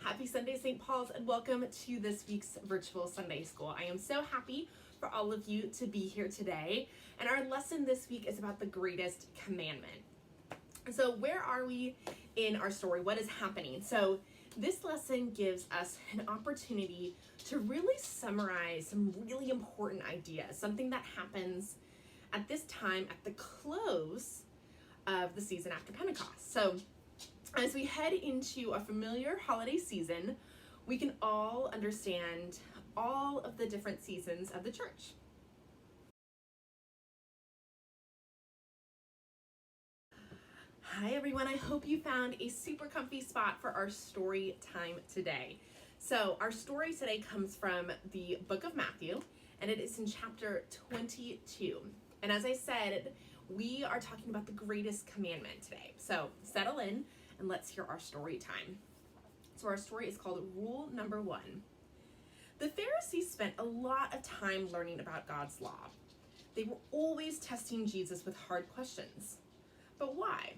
Happy Sunday, St. Paul's, and welcome to this week's virtual Sunday school. I am so happy for all of you to be here today. And our lesson this week is about the greatest commandment. So where are we in our story? What is happening? So this lesson gives us an opportunity to really summarize some really important ideas, something that happens at this time at the close of the season after Pentecost. So as we head into a familiar holiday season, we can all understand all of the different seasons of the church. Hi everyone, I hope you found a super comfy spot for our story time today. So our story today comes from the book of Matthew, and it is in chapter 22. And as I said, we are talking about the greatest commandment today. So settle in and let's hear our story time. So our story is called Rule Number 1. The Pharisees spent a lot of time learning about God's law. They were always testing Jesus with hard questions. But why?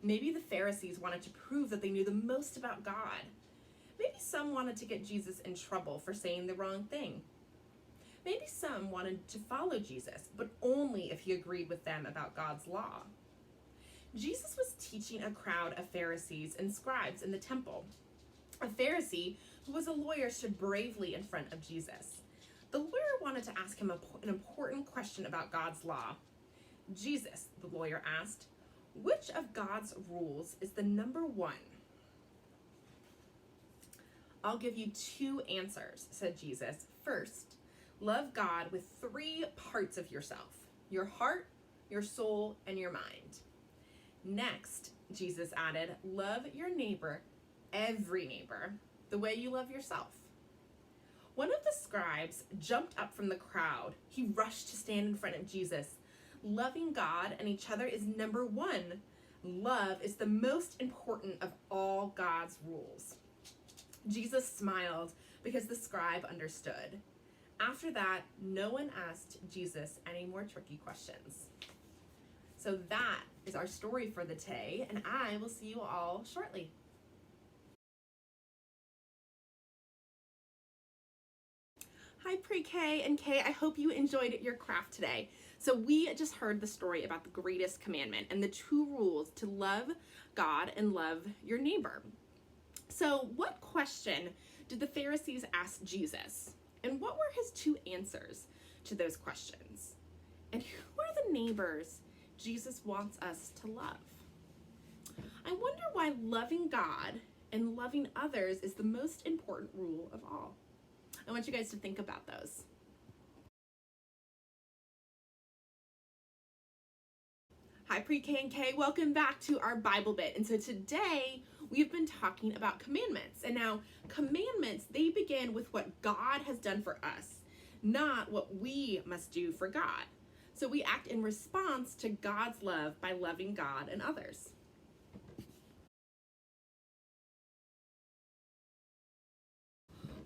Maybe the Pharisees wanted to prove that they knew the most about God. Maybe some wanted to get Jesus in trouble for saying the wrong thing. Maybe some wanted to follow Jesus, but only if he agreed with them about God's law. Jesus was teaching a crowd of Pharisees and scribes in the temple. A Pharisee who was a lawyer stood bravely in front of Jesus. The lawyer wanted to ask him an important question about God's law. Jesus, the lawyer asked, which of God's rules is the number one? I'll give you two answers, said Jesus. First, love God with three parts of yourself: your heart, your soul, and your mind. Next, Jesus added, love your neighbor, every neighbor, the way you love yourself. One of the scribes jumped up from the crowd. He rushed to stand in front of Jesus. Loving God and each other is number one. Love is the most important of all God's rules. Jesus smiled because the scribe understood. After that, no one asked Jesus any more tricky questions. So that is our story for the day, and I will see you all shortly. Hi PreK and K, I hope you enjoyed your craft today. So we just heard the story about the greatest commandment and the two rules to love God and love your neighbor. So what question did the Pharisees ask Jesus? And what were his two answers to those questions? And who are the neighbors Jesus wants us to love? I wonder why loving God and loving others is the most important rule of all. I want you guys to think about those. Hi PreK and K, welcome back to our Bible bit. And so today we've been talking about commandments. And now commandments, they begin with what God has done for us, not what we must do for God. So we act in response to God's love by loving God and others.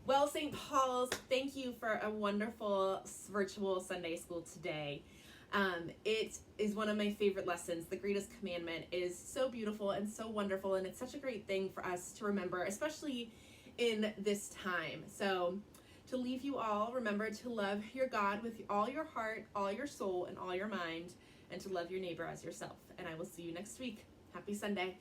Well, St. Paul's, thank you for a wonderful virtual Sunday school today. It is one of my favorite lessons. The greatest commandment is so beautiful and so wonderful, and it's such a great thing for us to remember, especially in this time. So to leave you all, remember to love your God with all your heart, all your soul, and all your mind, and to love your neighbor as yourself. And I will see you next week. Happy Sunday.